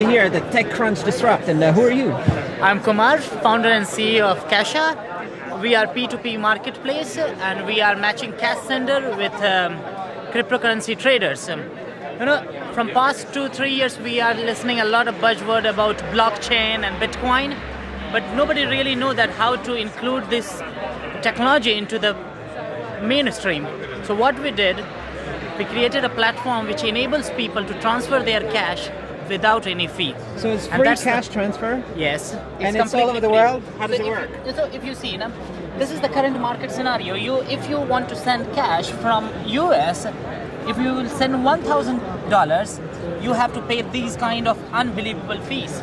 Here at the TechCrunch Disrupt, and who are you? I'm Kumar, founder and CEO of Cashaa. We are P2P marketplace and we are matching cash sender with cryptocurrency traders. From past 2-3 years we are listening a lot of buzzword about blockchain and Bitcoin, but nobody really know that how to include this technology into the mainstream. So what we did, we created a platform which enables people to transfer their cash without any fee. So it's free cash transfer? Yes. And it's all over the world? How does it work? So if you see, this is the current market scenario. If you want to send cash from US, if you will send $1,000, you have to pay these kind of unbelievable fees.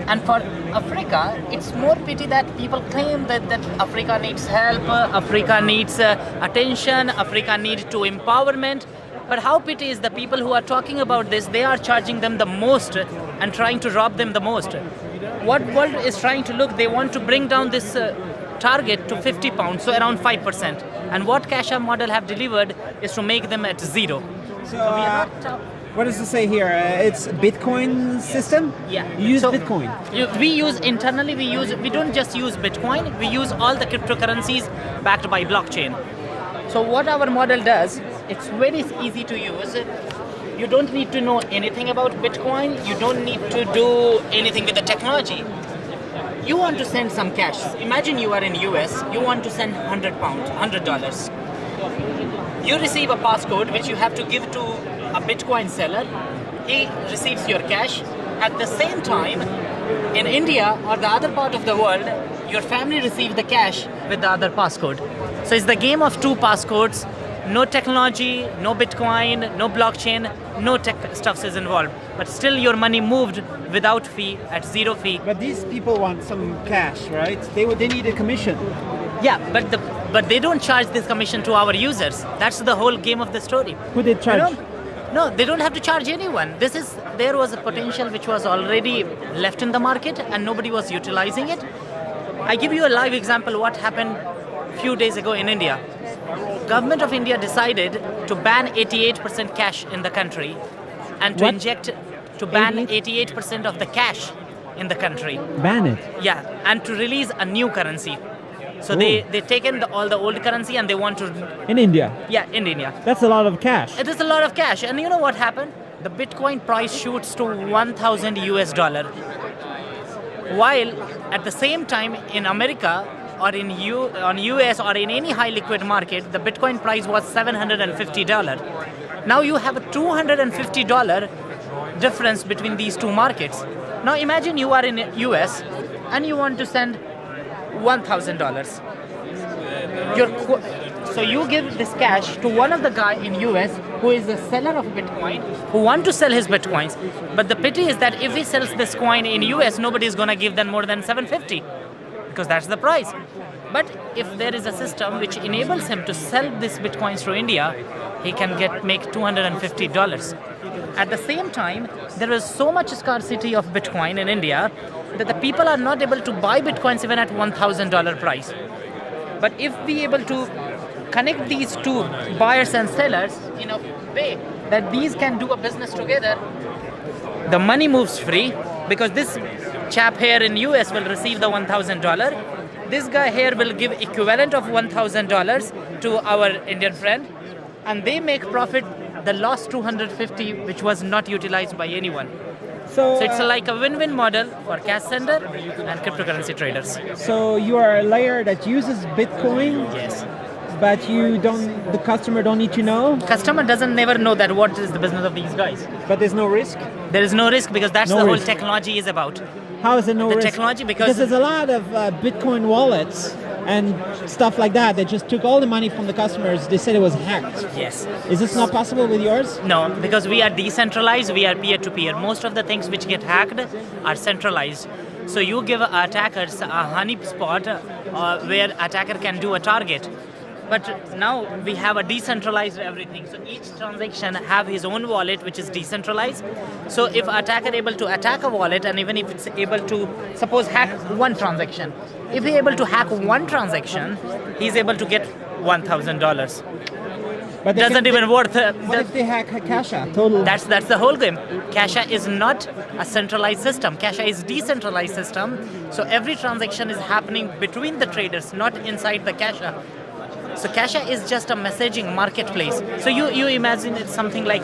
And for Africa, it's more pity that people claim that Africa needs help, Africa needs attention, Africa needs to empowerment. But how pity is the people who are talking about this, they are charging them the most and trying to rob them the most. What world is trying to look, they want to bring down this target to 50 pounds, so around 5%. And what Cashaa model have delivered is to make them at zero. So what does it say here? It's Bitcoin system? Yeah. You use Bitcoin? We use internally, we don't just use Bitcoin, we use all the cryptocurrencies backed by blockchain. So what our model does, it's very easy to use. You don't need to know anything about Bitcoin. You don't need to do anything with the technology. You want to send some cash. Imagine you are in US, you want to send £100, $100. You receive a passcode which you have to give to a Bitcoin seller. He receives your cash. At the same time, in India or the other part of the world, your family receives the cash with the other passcode. So it's the game of two passcodes. No technology, no Bitcoin, no blockchain, no tech stuff is involved. But still your money moved without fee, at zero fee. But these people want some cash, right? They need a commission. Yeah, but they don't charge this commission to our users. That's the whole game of the story. Who they charge? No, they don't have to charge anyone. There was a potential which was already left in the market and nobody was utilizing it. I give you a live example what happened a few days ago in India. Government of India decided to ban 88% cash in the country and to ban 88% of the cash in the country. Ban it? Yeah, and to release a new currency. So they taken all the old currency and they want to... In India? Yeah, in India. That's a lot of cash. It is a lot of cash. And you know what happened? The Bitcoin price shoots to 1,000 US dollar. While at the same time in America or in US or in any high liquid market, the Bitcoin price was $750. Now you have a $250 difference between these two markets. Now imagine you are in US and you want to send $1,000. So you give this cash to one of the guy in US who is the seller of Bitcoin, who want to sell his Bitcoins. But the pity is that if he sells this coin in US, nobody is going to give them more than $750 because that's the price. But if there is a system which enables him to sell these Bitcoins to India, he can make $250. At the same time, there is so much scarcity of Bitcoin in India that the people are not able to buy Bitcoins even at $1,000 price. But if we able to connect these two buyers and sellers in a way that these can do a business together, the money moves free because this chap here in US will receive the $1,000. This guy here will give equivalent of $1,000 to our Indian friend, and they make profit the lost $250 which was not utilized by anyone. So it's like a win-win model for cash sender and cryptocurrency traders. So you are a layer that uses Bitcoin? Yes. But the customer don't need to know? Customer doesn't never know that what is the business of these guys. But there's no risk? There is no risk because that's no the whole risk. Technology is about. How is it no risk? The technology because there's a lot of Bitcoin wallets and stuff like that. They just took all the money from the customers. They said it was hacked. Yes. Is this not possible with yours? No, because we are decentralized. We are peer-to-peer. Most of the things which get hacked are centralized. So you give attackers a honey spot where attacker can do a target. But now we have a decentralized everything. So each transaction have his own wallet, which is decentralized. So if attacker able to attack a wallet, and even if it's able to, suppose, hack one transaction, if he able to hack one transaction, he's able to get $1,000. But they doesn't can- even worth. What if they hack Cashaa? Total. That's the whole game. Cashaa is not a centralized system. Cashaa is decentralized system. So every transaction is happening between the traders, not inside the Cashaa. So Cashaa is just a messaging marketplace. So you imagine it's something like,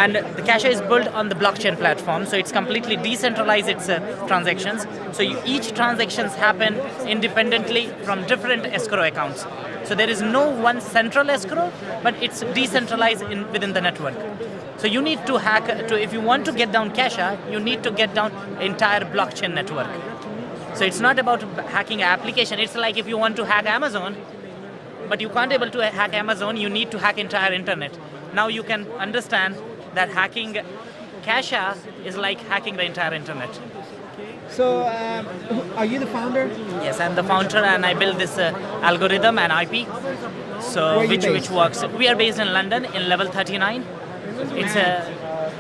and the Cashaa is built on the blockchain platform. So it's completely decentralized its transactions. So each transactions happen independently from different escrow accounts. So there is no one central escrow, but it's decentralized within the network. So you need to hack if you want to get down Cashaa, you need to get down entire blockchain network. So it's not about hacking an application. It's like if you want to hack Amazon, but you can't able to hack Amazon, you need to hack entire internet. Now you can understand that hacking Cashaa is like hacking the entire internet. So, are you the founder? Yes, I'm the founder and I built this algorithm and IP. So Where are you which based? works. We are based in London in level 39. It's a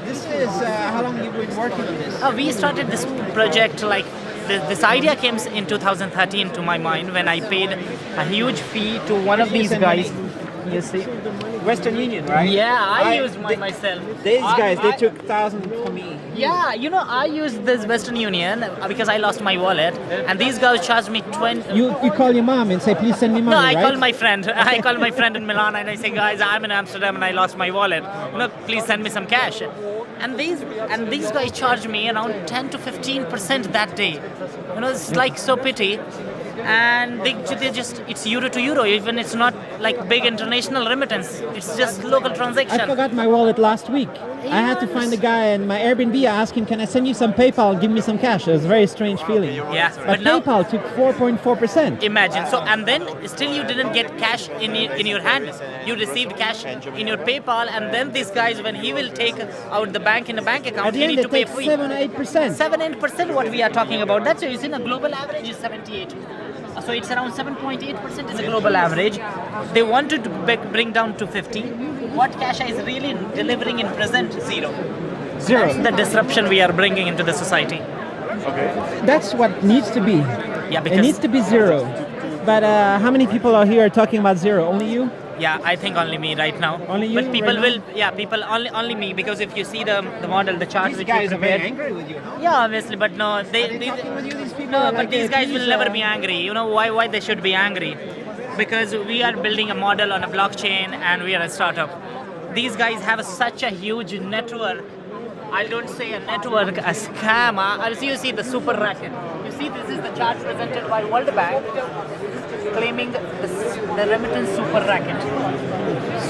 This is how long you've been working on this? we started this project like this idea came in 2013 to my mind when I paid a huge fee to one of these send guys. money? You see? Western Union, right? Yeah, I used mine myself. These guys, they I- took thousands from me. Yeah, I used this Western Union because I lost my wallet, and these guys charged me 20. You call your mom and say, please send me money, No, I right? call my friend. I call my friend in Milan and I say, guys, I'm in Amsterdam and I lost my wallet. Please send me some cash. And these guys charged me around 10 to 15% that day. It's like so pity. And they just it's euro to euro. Even it's not like big international remittance. It's just local transaction. I forgot my wallet last week. I had to find a guy in my Airbnb. I asked him, can I send you some PayPal? Give me some cash. It was a very strange feeling. Yeah, But now PayPal took 4.4%. imagine. So and then still you didn't get cash in your hand. You received cash in your PayPal, and then these guys when he will take out the bank in a bank account, At the he end, need they to pay take fee. 7-8%. 7-8% what we are talking about. That's why you see the global average is 78. So it's around 7.8% is a global average. They wanted to bring down to 50. What Cashaa is really delivering in present, zero. Zero. That's the disruption we are bringing into the society. That's what needs to be. Yeah, It because needs to be zero. But how many people are here talking about zero? Only you? yeah, I think only me right now. Only you But people right now? will, people only me because if you see the model, the chart These which guys we are very prepared. angry with you, no? Yeah, obviously, but no, They're talking with you, these people no, are but like, these guys please, will never be angry. You know why they should be angry? Because we are building a model on a blockchain and we are a startup. These guys have such a huge network. I don't say a network, a scam. As you see the super racket. You see, this is the chart presented by World Bank claiming the remittance super racket.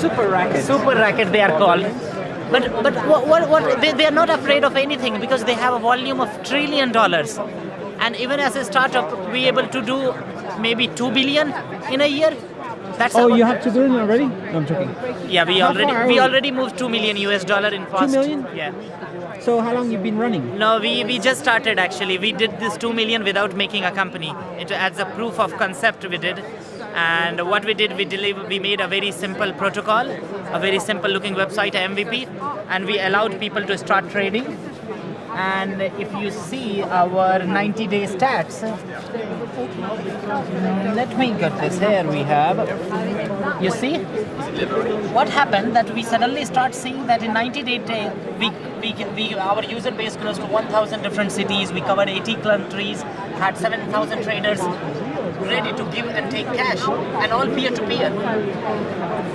Super racket. Super racket they are called. But what they are not afraid of anything because they have a volume of $1 trillion. And even as a startup, we able to do maybe 2 billion in a year. That's Oh, our- you have to do it already? No, I'm joking. Yeah, we How far are we we? already moved $2 million in past. 2 million? Yeah. So how long you been running? No, we just started actually. We did this 2 million without making a company. It as a proof of concept we did. And what we did, we made a very simple protocol, a very simple looking website, a MVP, and we allowed people to start trading. And if you see our 90-day stats, let me get this here. We have, you see, what happened that we suddenly start seeing that in 90-day, we our user base grows to 1,000 different cities. We covered 80 countries, had 7,000 traders ready to give and take cash, and all peer-to-peer.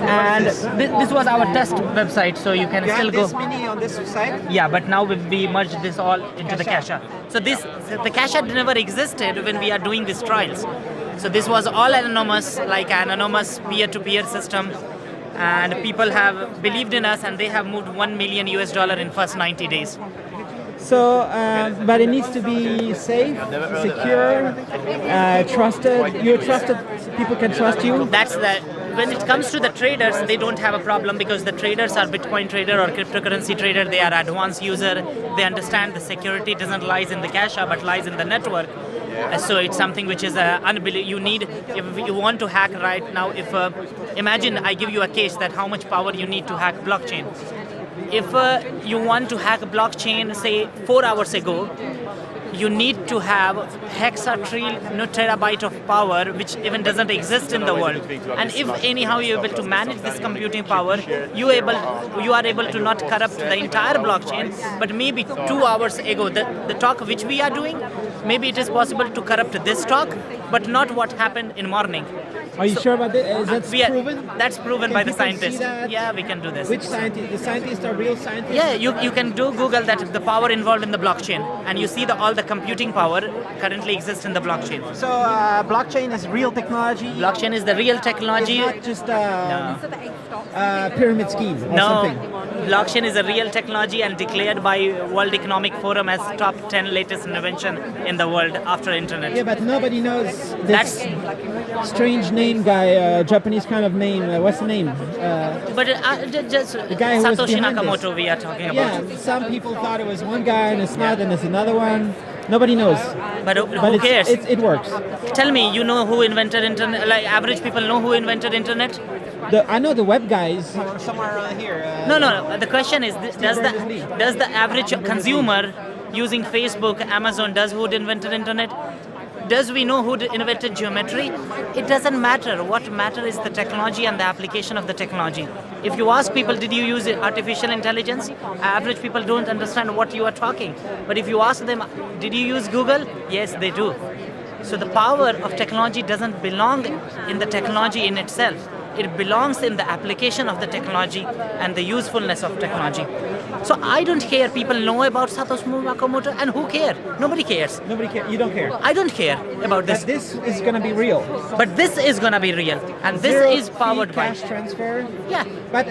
And this was our test website, so you can still go. many on this side? Yeah, but now we merged this all into the Cashaa. So the Cashaa never existed when we are doing these trials. So this was all anonymous, like an anonymous peer-to-peer system, and people have believed in us, and they have moved $1 million in first 90 days. So, but it needs to be safe, secure, trusted. You're trusted. People can trust you. That's the when it comes to the traders, they don't have a problem because the traders are Bitcoin trader or cryptocurrency trader. They are advanced user. They understand the security doesn't lies in the Cashaa but lies in the network. So it's something which is unbelievable. You need, if you want to hack right now, if imagine I give you a case that how much power you need to hack blockchain. If you want to hack a blockchain, say 4 hours ago, you need to have terabyte of power, which even doesn't exist in the world. And if anyhow you're able to manage this computing power, you are able to not corrupt the entire blockchain, but maybe 2 hours ago, the talk which we are doing, maybe it is possible to corrupt this talk, but not what happened in morning. Are you sure about that? Is that proven? That's proven by the people see scientists. that? Yeah, we can do this. Which scientists? The scientists are real scientists? Yeah, you can do Google that the power involved in the blockchain, and you see all the computing power currently exists in the blockchain. So blockchain is real technology? Blockchain is the real technology. It's not just a pyramid scheme or something? Blockchain is a real technology and declared by World Economic Forum as top 10 latest invention in the world after internet. Yeah, but nobody knows this strange name guy, Japanese kind of name. What's the name? Just the guy who was Satoshi behind Nakamoto this. we are talking about. Yeah, some people thought it was one guy and it's not, and it's another one. Nobody knows. But who cares? It works. Tell me, you know who invented internet? Like average people know who invented internet? I know the web guys somewhere around here. No. The question is, does the average consumer using Facebook, Amazon, who invented internet? Does we know who invented geometry? It doesn't matter. What matters is the technology and the application of the technology. If you ask people, did you use artificial intelligence? Average people don't understand what you are talking. But if you ask them, did you use Google? Yes, they do. So the power of technology doesn't belong in the technology in itself. It belongs in the application of the technology and the usefulness of technology. So I don't care. People know about Satoshi Nakamoto, and who cares? Nobody cares. Nobody cares. You don't care. I don't care about this. But this is going to be real. But this is going to be real, and this Zero is powered by cash transfer. Yeah. But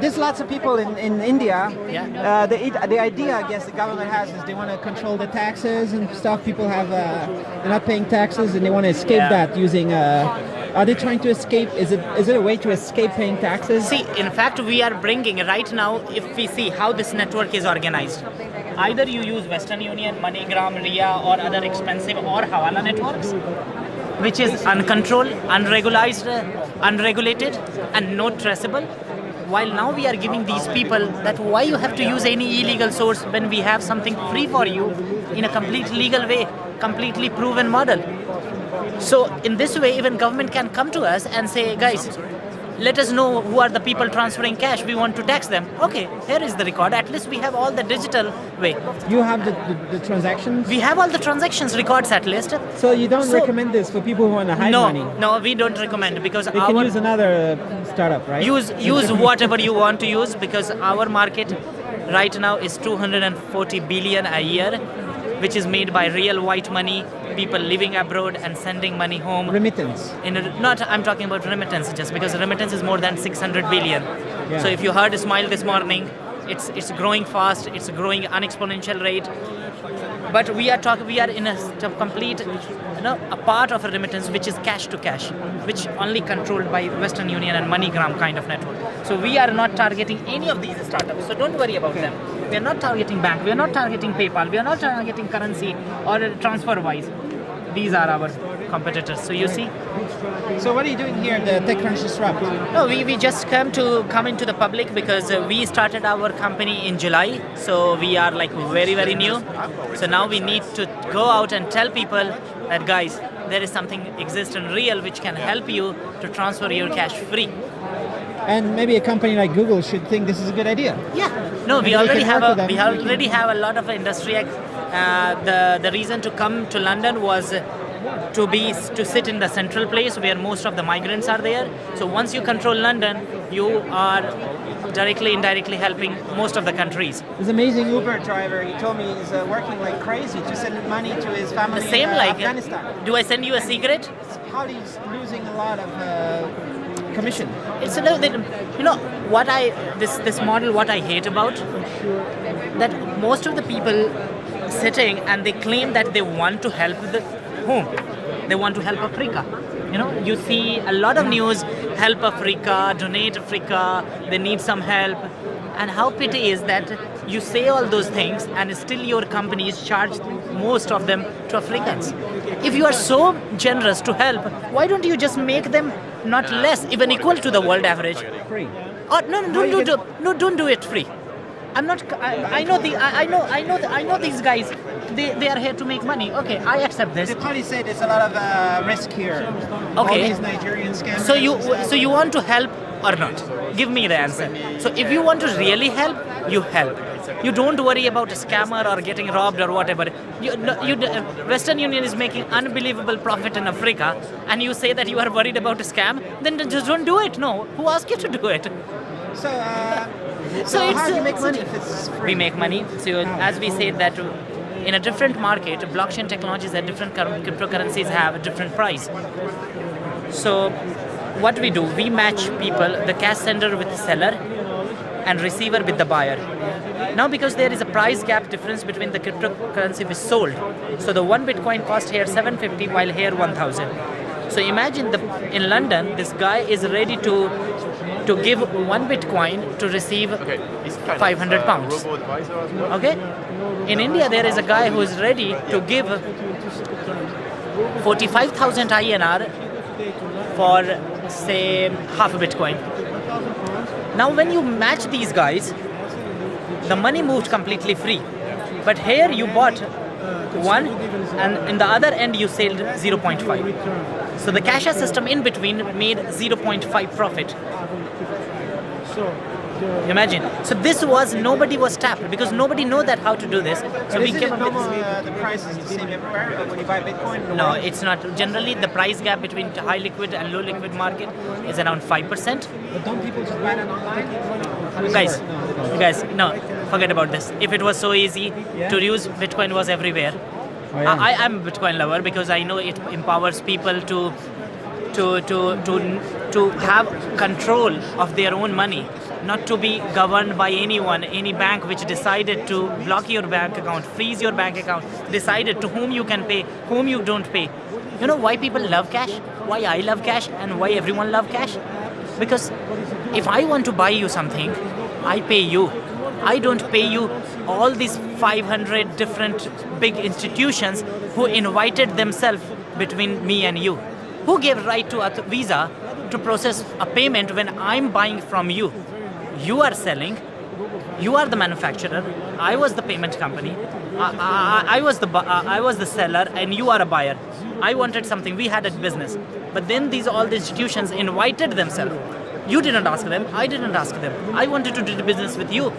there's lots of people in India. Yeah. The idea, I guess, the government has is they want to control the taxes and stuff. People have they're not paying taxes and they want to escape that using. Are they trying to escape? Is it a way to escape paying taxes? See, in fact, we are bringing right now. If we see how this network is organized, either you use Western Union, MoneyGram, RIA, or other expensive or Hawala networks, which is uncontrolled, unregulated, and not traceable. While now we are giving these people that why you have to use any illegal source when we have something free for you in a complete legal way, completely proven model. So in this way, even government can come to us and say, guys, let us know who are the people transferring cash. We want to tax them. Okay, here is the record. At least we have all the digital way. You have the transactions? We have all the transactions records at least. So you don't recommend this for people who want to hide money? No, we don't recommend because they can use another startup, right? Use whatever you want to use because our market right now is 240 billion a year, which is made by real white money, people living abroad and sending money home. Remittance. I'm talking about remittance just because remittance is more than 600 billion. Yeah. So if you heard Smile this morning, it's growing fast, it's growing an exponential rate. But we are in a complete, a part of a remittance which is cash to cash, which only controlled by Western Union and MoneyGram kind of network. So we are not targeting any of these startups. So don't worry about them. We are not targeting bank. We are not targeting PayPal. We are not targeting currency or TransferWise. These are our competitors. So you see. So what are you doing here at the TechCrunch Disrupt? No, we just come into the public because we started our company in July. So we are like very, very new. So now we need to go out and tell people that guys, there is something exists and real which can help you to transfer your cash free. And maybe a company like Google should think this is a good idea. Yeah. No, we already have a lot of industry. The reason to come to London was to sit in the central place where most of the migrants are there. So once you control London, you are directly, indirectly helping most of the countries. This amazing Uber driver, he told me he's working like crazy to send money to his family in Afghanistan. Do I send you a secret? How he's losing a lot of commission. It's a little bit, this model, what I hate about, that most of the people sitting and they claim that they want to help whom? They want to help Africa. You see a lot of news, help Africa, donate Africa, they need some help. And how pity is that you say all those things and still your companies charge most of them to Africans. If you are so generous to help, why don't you just make them not less, even equal to the world average? Free. Oh, don't do it free. I know these guys they are here to make money. Okay, I accept this. The party said there's a lot of risk here. All Okay. these Nigerian scammers. So you want to help or not? Give me the answer. So if you want to really help, you help. You don't worry about a scammer or getting robbed or whatever. Western Union is making unbelievable profit in Africa, and you say that you are worried about a scam. Then just don't do it. No, who asked you to do it? So, So it's how do you make money if it's free? We make money. So as we said that in a different market, blockchain technologies and different cryptocurrencies have a different price. So what we do, we match people, the cash sender with the seller and receiver with the buyer. Now because there is a price gap difference between the cryptocurrency we sold. So the one Bitcoin cost here 750 while here 1000. So imagine in London, this guy is ready to give one Bitcoin to receive 500 pounds. Okay? In India, there is a guy who is ready to give 45,000 INR for, say, half a Bitcoin. Now, when you match these guys, the money moved completely free. But here you bought one, and in the other end you sold 0.5. So the Cashaa system in between made 0.5 profit. Imagine. So this was, nobody was tapped because nobody know that how to do this. So we came up with the price is the same everywhere, but when you buy Bitcoin? No, it's not. Generally, the price gap between high liquid and low liquid market is around 5%. But don't people just buy that online? Guys, no, forget about this. If it was so easy to use, Bitcoin was everywhere. Oh, yeah. I am a Bitcoin lover because I know it empowers people to have control of their own money, not to be governed by anyone, any bank which decided to block your bank account, freeze your bank account, decided to whom you can pay, whom you don't pay. You know why people love cash? Why I love cash and why everyone love cash? Because if I want to buy you something, I pay you. I don't pay you all these 500 different big institutions who invited themselves between me and you. Who gave right to a Visa to process a payment when I'm buying from you? You are selling, you are the manufacturer, I was the payment company, I was the seller, and you are a buyer. I wanted something, we had a business. But then all the institutions invited themselves. You didn't ask them, I didn't ask them. I wanted to do the business with you.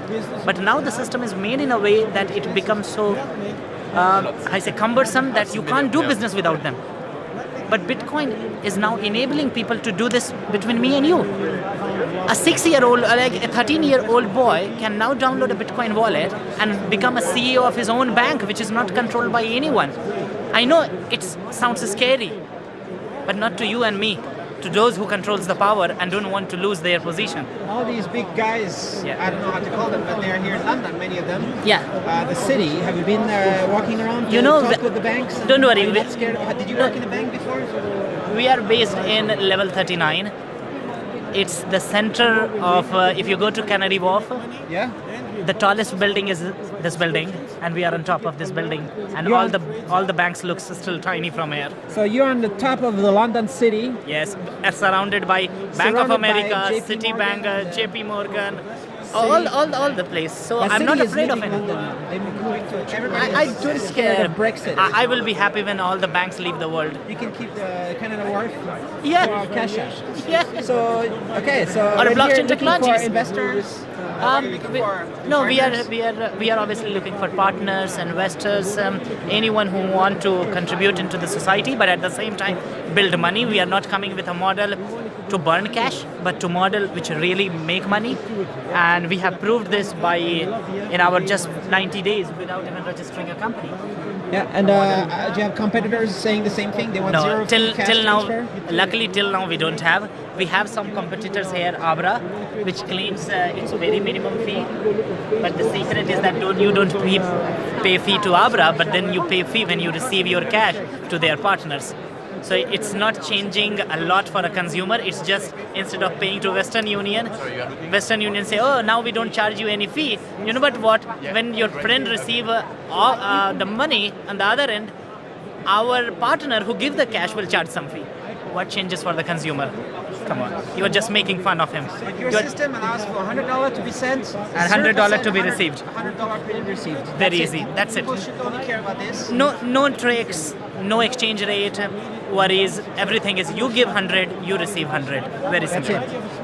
But now the system is made in a way that it becomes so, cumbersome that you can't do business without them. But Bitcoin is now enabling people to do this between me and you. A 6-year-old, like a 13-year-old boy can now download a Bitcoin wallet and become a CEO of his own bank, which is not controlled by anyone. I know it sounds scary, but not to you and me. To those who controls the power and don't want to lose their position. All these big guys, I don't know how to call them, but they're here in London, many of them. Yeah. The city, have you been walking around to talk with the banks? Don't worry. Are you not scared? Did you work in a bank before? We are based in level 39. It's the center of, if you go to Canary Wharf, the tallest building is this building, and we are on top of this building, and all the banks look still tiny from here. So you're on the top of the London city. Yes, surrounded by Bank of America, Citibank, JP Morgan, all the place. So I'm not afraid of it. I don't care. Brexit. I will be happy when all the banks leave the world. You can keep the Canada Wharf. Yeah. For Cashaa. Yeah. So Or blockchain technologies. For investors. We are obviously looking for partners, investors, anyone who want to contribute into the society, but at the same time build money. We are not coming with a model to burn cash, but to model which really make money. And we have proved this in our just 90 days without even registering a company. Yeah, and do you have competitors saying the same thing? They want zero till now. transfer? Luckily, till now we don't have. We have some competitors here, Abra, which claims it's a very minimum fee. But the secret is that you don't pay fee to Abra, but then you pay fee when you receive your cash to their partners. So it's not changing a lot for a consumer. It's just instead of paying to Western Union say, oh, now we don't charge you any fee. You know what? When your friend receive the money on the other end, our partner who give the cash will charge some fee. What changes for the consumer? Come on, you are just making fun of him. But your You're- system allows for $100 to be sent And $100 to be received. $100 to be received. Very That's easy. That's it. People should only care about this. No tricks, no exchange rate worries. Everything is you give 100, you receive 100. Very That's simple. it.